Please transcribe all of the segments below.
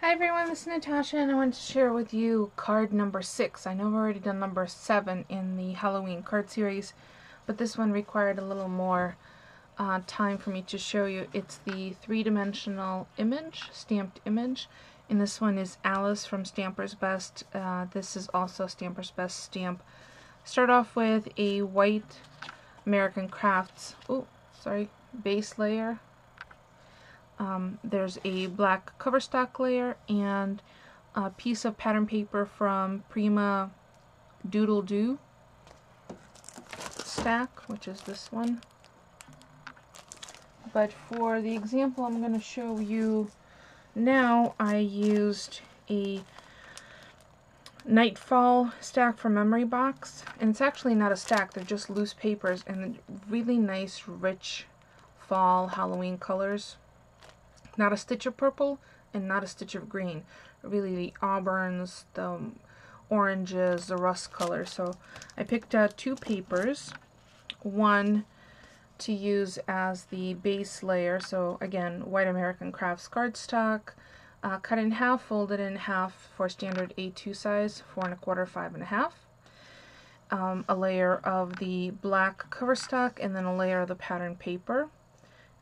Hi everyone, this is Natasha and I want to share with you card number 6. I know I've already done number 7 in the Halloween card series, but this one required a little more time for me to show you. It's the three-dimensional image, stamped image, and this one is Alice from Stamper's Best. This is also Stamper's Best stamp. Start off with a white American Crafts base layer. There's a black cover stock layer and a piece of pattern paper from Prima Doodle Doo stack, which is this one. But for the example I'm going to show you now, I used a Nightfall stack from Memory Box, and it's actually not a stack, they're just loose papers and really nice rich fall Halloween colors. Not a stitch of purple and not a stitch of green. Really the auburns, the oranges, the rust colors. So I picked out two papers. One to use as the base layer. So again, white American Crafts cardstock. Cut in half, folded in half for standard A2 size, 4 1/4, 5 1/2. A layer of the black cover stock and then a layer of the pattern paper.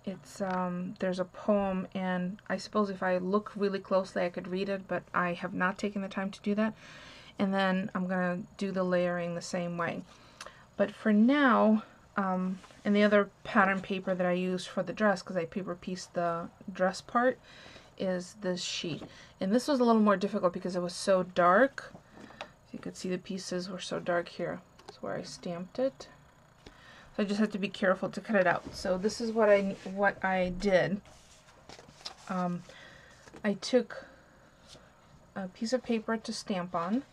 It's there's a poem, and I suppose if I look really closely I could read it, but I have not taken the time to do that. And then I'm gonna do the layering the same way. But for now, and the other pattern paper that I used for the dress, because I paper pieced the dress part, is this sheet. And this was a little more difficult because it was so dark. You could see the pieces were so dark here. That's where I stamped it. So I just have to be careful to cut it out. So this is what I did. I took a piece of paper to stamp on,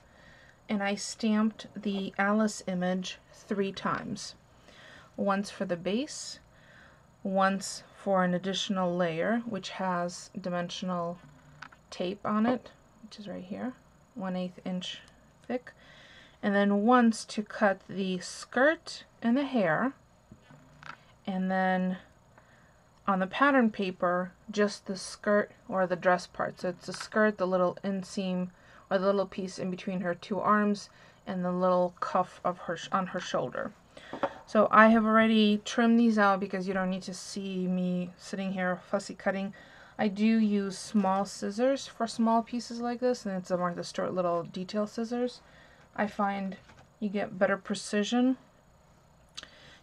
and I stamped the Alice image 3 times. Once for the base, once for an additional layer, which has dimensional tape on it, which is right here, 1/8 inch thick. And then once to cut the skirt and the hair, and then on the pattern paper just the skirt or the dress part. So it's the skirt, the little inseam or the little piece in between her 2 arms, and the little cuff of her on her shoulder. So I have already trimmed these out because you don't need to see me sitting here fussy cutting. I do use small scissors for small pieces like this, and it's more the short little detail scissors. I find you get better precision.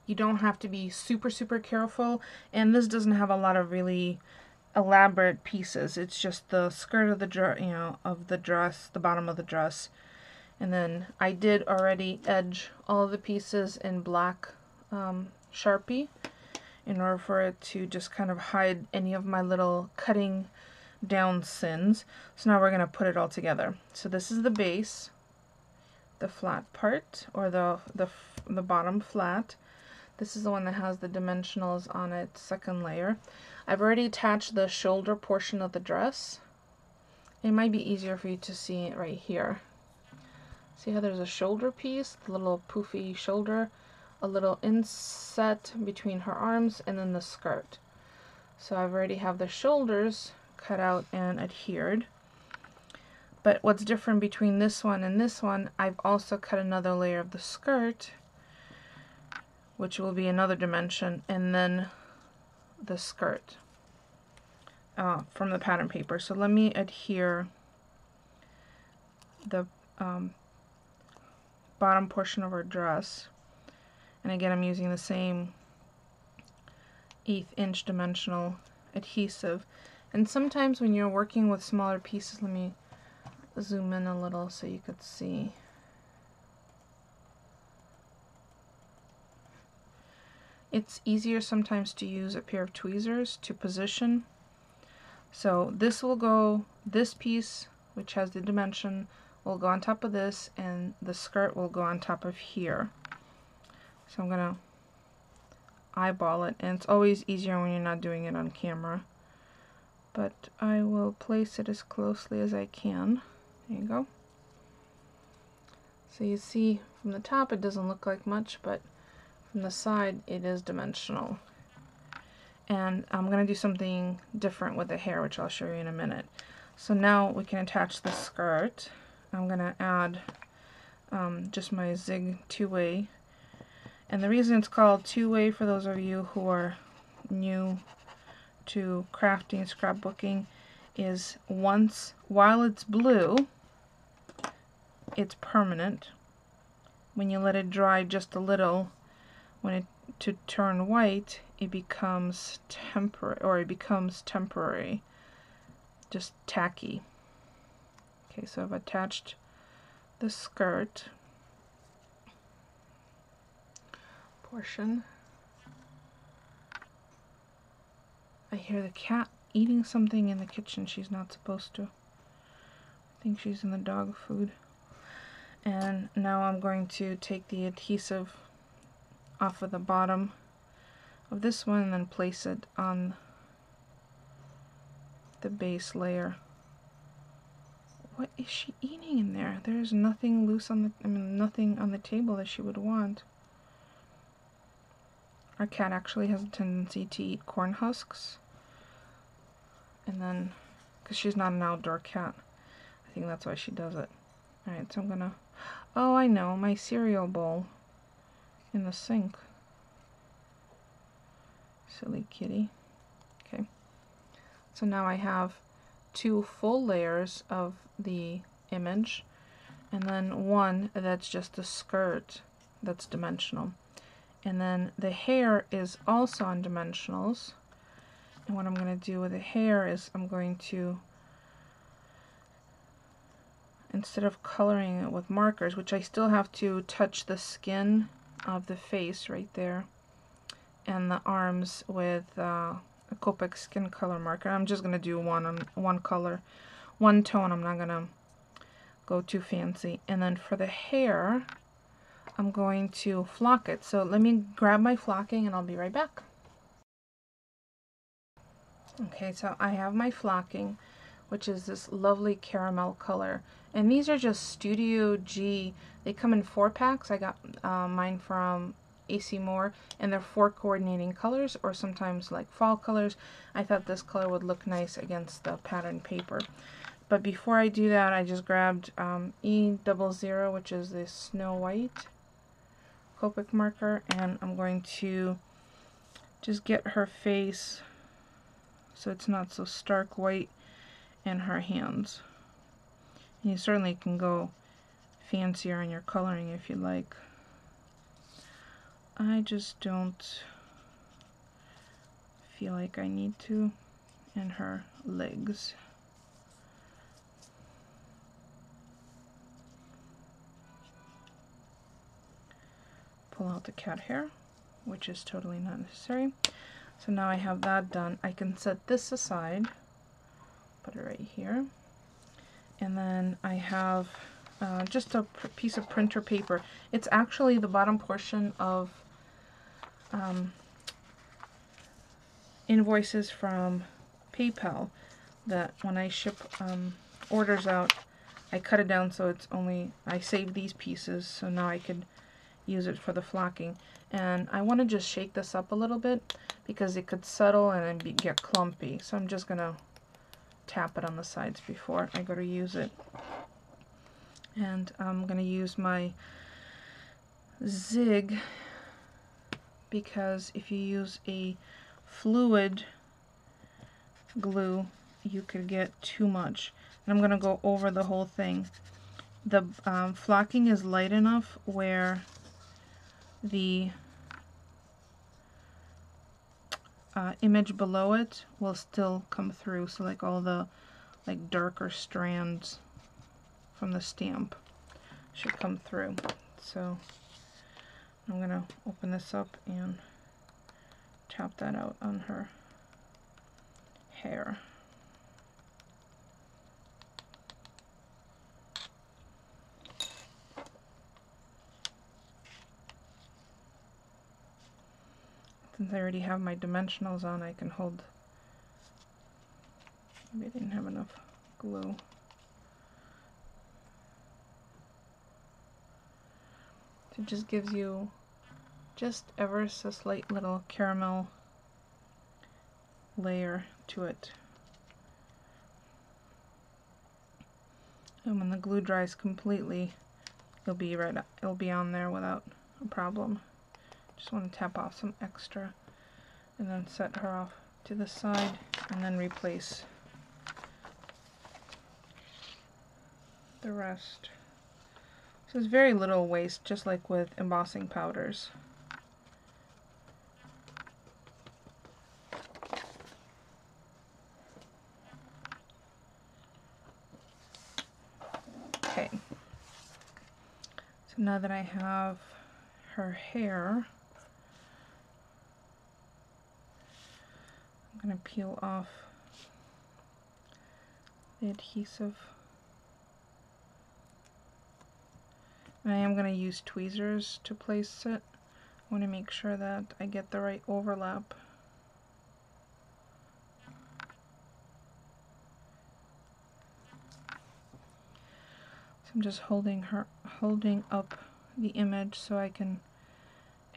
You don't have to be super careful, and this doesn't have a lot of really elaborate pieces. It's just the skirt of the dress, the bottom of the dress. And then I did already edge all of the pieces in black Sharpie in order for it to just kind of hide any of my little cutting down sins. So now we're going to put it all together. So this is the base, the flat part, or the bottom flat. This is the one that has the dimensionals on its second layer. I've already attached the shoulder portion of the dress. It might be easier for you to see it right here. See how there's a shoulder piece, the little poofy shoulder, a little inset between her arms, and then the skirt. So I've already have the shoulders cut out and adhered. But what's different between this one and this one, I've also cut another layer of the skirt, which will be another dimension, and then the skirt from the pattern paper. So let me adhere the bottom portion of her dress. And again, I'm using the same 1/8 inch dimensional adhesive. And sometimes when you're working with smaller pieces, let me zoom in a little so you could see. It's easier sometimes to use a pair of tweezers to position. So this will go, this piece, which has the dimension, will go on top of this, and the skirt will go on top of here. So I'm going to eyeball it, and it's always easier when you're not doing it on camera. But I will place it as closely as I can. There you go. So you see from the top it doesn't look like much, but from the side it is dimensional. And I'm going to do something different with the hair, which I'll show you in a minute. So now we can attach the skirt. I'm going to add just my zig two-way. And the reason it's called two-way, for those of you who are new to crafting, scrapbooking, is while it's blue, it's permanent. When you let it dry just a little, to turn white, it becomes temporary, just tacky. Okay, so I've attached the skirt portion. I hear the cat eating something in the kitchen she's not supposed to. I think she's in the dog food. And now I'm going to take the adhesive off of the bottom of this one and then place it on the base layer. What is she eating in there? There's nothing loose on the, nothing on the table that she would want. Our cat actually has a tendency to eat corn husks. And then, because she's not an outdoor cat, I think that's why she does it. Alright, so I'm gonna, oh, I know, my cereal bowl in the sink. Silly kitty. Okay. So now I have 2 full layers of the image, and then one that's just a skirt that's dimensional. And then the hair is also on dimensionals. And what I'm going to do with the hair is I'm going to, instead of coloring it with markers, which I still have to touch the skin of the face right there, and the arms with a Copic skin color marker. I'm just going to do one color, one tone. I'm not going to go too fancy. And then for the hair, I'm going to flock it. So let me grab my flocking and I'll be right back. Okay, so I have my flocking, which is this lovely caramel color. And these are just Studio G. They come in 4-packs. I got mine from AC Moore, and they're 4 coordinating colors, or sometimes like fall colors. I thought this color would look nice against the pattern paper. But before I do that, I just grabbed E00, which is this Snow White Copic marker, and I'm going to just get her face so it's not so stark white, and her hands. And you certainly can go fancier in your coloring if you like. I just don't feel like I need to. And her legs. Pull out the cat hair, which is totally not necessary. So now I have that done. I can set this aside, put it right here, and then I have just a piece of printer paper. It's actually the bottom portion of invoices from PayPal that when I ship orders out, I cut it down so it's only, I save these pieces so now I could use it for the flocking. And I want to just shake this up a little bit because it could settle and then get clumpy. So I'm just going to tap it on the sides before I go to use it. And I'm going to use my zig because if you use a fluid glue, you could get too much. And I'm going to go over the whole thing. The flocking is light enough where the image below it will still come through, so like all the like darker strands from the stamp should come through. So I'm gonna open this up and tap that out on her hair. Since I already have my dimensionals on, I can hold. Maybe I didn't have enough glue. It just gives you just ever so slight little caramel layer to it. And when the glue dries completely, it'll be on there without a problem. Just want to tap off some extra and then set her off to the side and then replace the rest. So there's very little waste, just like with embossing powders. Okay, so now that I have her hair, I'm going to peel off the adhesive. And I am going to use tweezers to place it. I want to make sure that I get the right overlap. So I'm just holding up the image so I can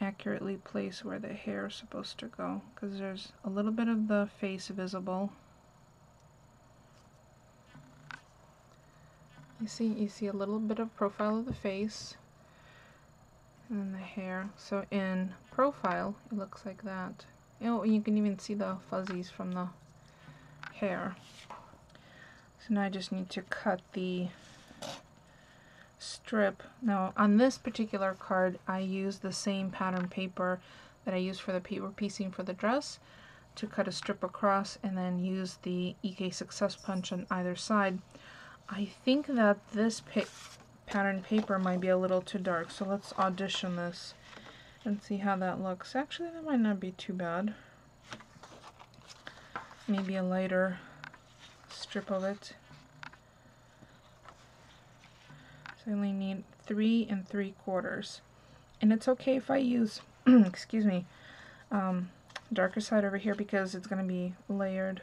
accurately place where the hair is supposed to go, because there's a little bit of the face visible. You see a little bit of profile of the face and then the hair. So in profile it looks like that. Oh, you can even see the fuzzies from the hair. So now I just need to cut the strip. Now on this particular card I use the same pattern paper that I used for the paper piecing for the dress to cut a strip across, and then use the EK Success Punch on either side. I think that this pattern paper might be a little too dark, so let's audition this and see how that looks. Actually, that might not be too bad. Maybe a lighter strip of it. So I only need 3 3/4, and it's okay if I use excuse me, darker side over here because it's going to be layered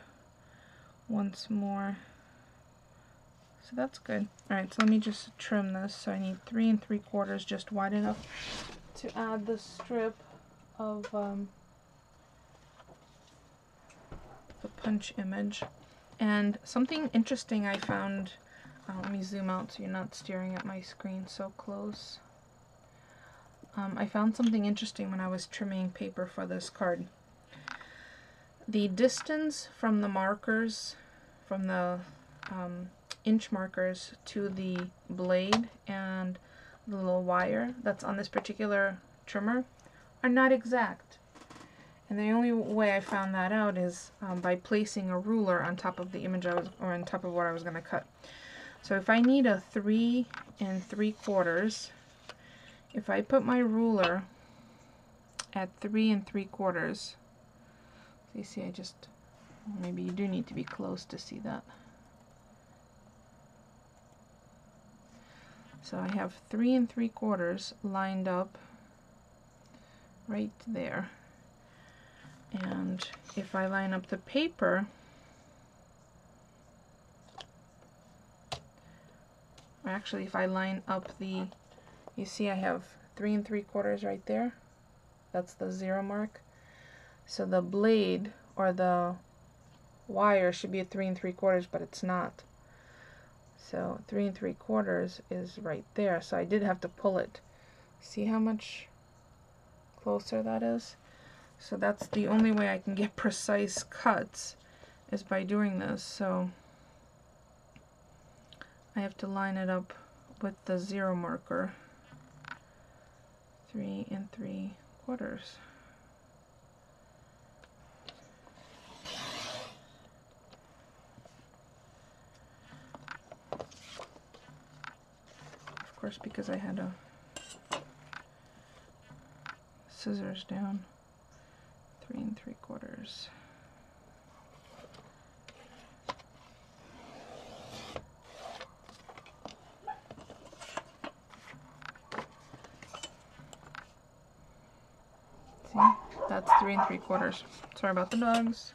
once more. So that's good. Alright, so let me just trim this. So I need 3 3/4, just wide enough to add the strip of the punch image. And something interesting I found, let me zoom out so you're not staring at my screen so close. I found something interesting when I was trimming paper for this card. The distance from the markers, from the inch markers to the blade and the little wire that's on this particular trimmer are not exact. And the only way I found that out is by placing a ruler on top of the image or on top of what I was going to cut. So if I need a 3 3/4, if I put my ruler at 3 3/4, you see maybe you do need to be close to see that. So I have 3 3/4 lined up right there. And if I line up the paper, or actually if I line up you see I have 3 3/4 right there. That's the 0 mark. So the blade or the wire should be at 3 3/4, but it's not. So 3 3/4 is right there. So I did have to pull it. See how much closer that is? So that's the only way I can get precise cuts, is by doing this. So I have to line it up with the 0 marker. 3 3/4. Of course, because I had scissors down. 3 3/4. See, that's 3 3/4. Sorry about the dogs.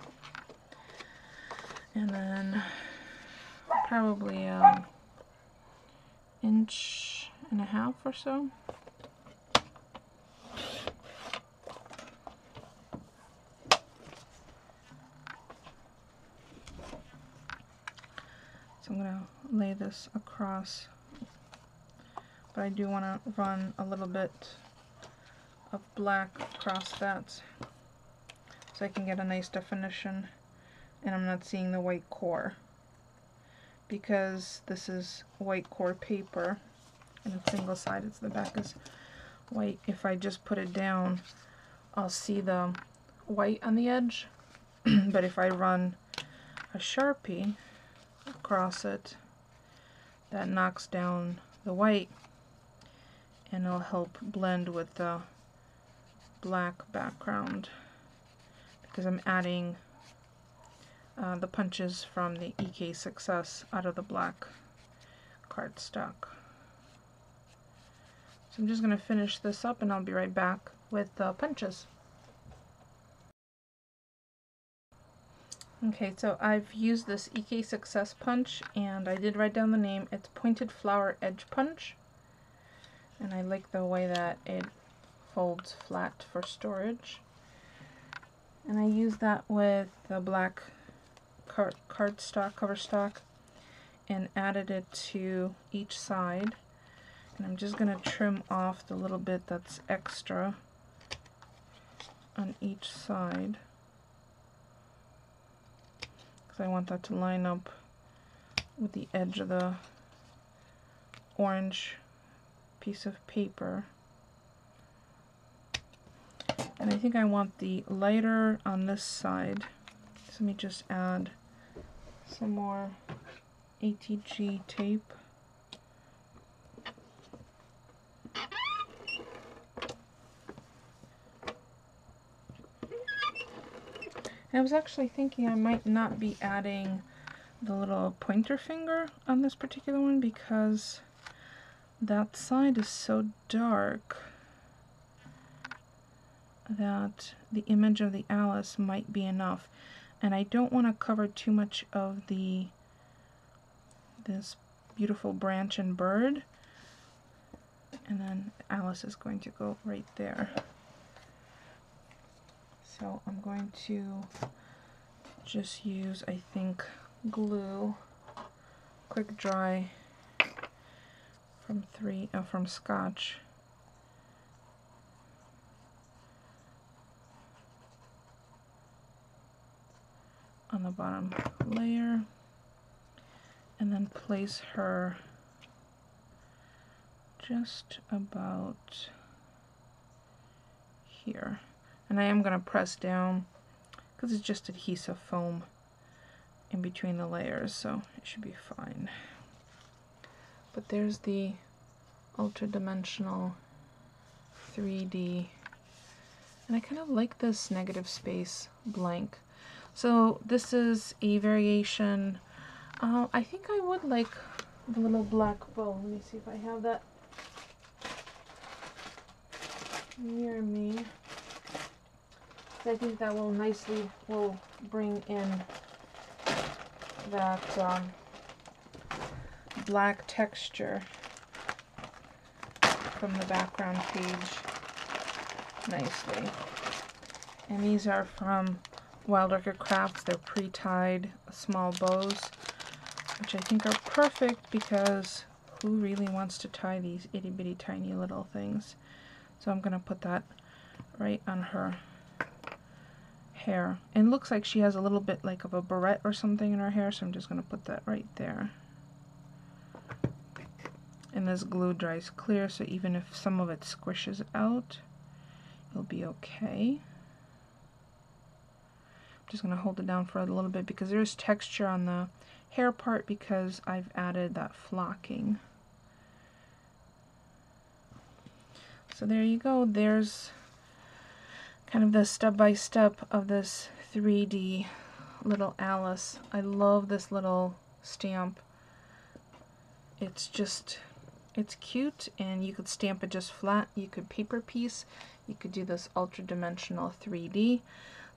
And then probably an 1.5 inches or so. So I'm going to lay this across, but I do want to run a little bit of black across that so I can get a nice definition and I'm not seeing the white core, because this is white core paper and it's single sided, so the back is white. If I just put it down, I'll see the white on the edge, but if I run a Sharpie across it, that knocks down the white and it'll help blend with the black background, because I'm adding the punches from the EK Success out of the black cardstock. So I'm just going to finish this up and I'll be right back with the punches. Okay, so I've used this EK Success punch and I did write down the name. It's Pointed Flower Edge Punch, and I like the way that it folds flat for storage. And I use that with the black cardstock, cover stock, and added it to each side. And I'm just going to trim off the little bit that's extra on each side, because I want that to line up with the edge of the orange piece of paper. And I think I want the lighter on this side. So let me just add some more ATG tape. And I was actually thinking I might not be adding the little pointer finger on this particular one, because that side is so dark that the image of the Alice might be enough, and I don't want to cover too much of this beautiful branch and bird, and then Alice is going to go right there. So I'm going to just use, I think, glue, quick dry from Scotch. On the bottom layer, and then place her just about here. And I am going to press down because it's just adhesive foam in between the layers, so it should be fine. But there's the ultra dimensional 3D, and I kind of like this negative space blank. So this is a variation. I think I would like the little black bow. Let me see if I have that near me. I think that will bring in that black texture from the background page nicely. And these are from Wild Orchid Crafts. They're pre-tied small bows, which I think are perfect because who really wants to tie these itty bitty tiny little things? So I'm going to put that right on her hair. And it looks like she has a little bit like of a barrette or something in her hair, so I'm just going to put that right there. And this glue dries clear, so even if some of it squishes out, it'll be okay. I'm just going to hold it down for a little bit because there's texture on the hair part because I've added that flocking. So there you go. There's kind of the step-by-step of this 3D little Alice. I love this little stamp. It's cute, and you could stamp it just flat. You could paper piece. You could do this ultra dimensional 3D.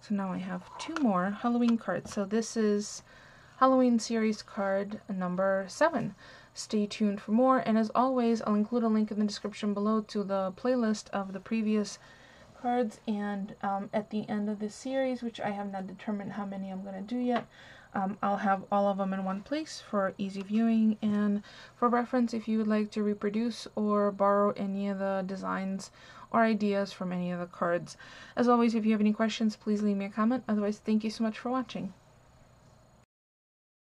So now I have two more Halloween cards. So this is Halloween series card number 7. Stay tuned for more, and as always, I'll include a link in the description below to the playlist of the previous cards, and at the end of this series, which I have not determined how many I'm going to do yet, I'll have all of them in one place for easy viewing and for reference if you would like to reproduce or borrow any of the designs or ideas from any of the cards. As always, if you have any questions, please leave me a comment. Otherwise, thank you so much for watching.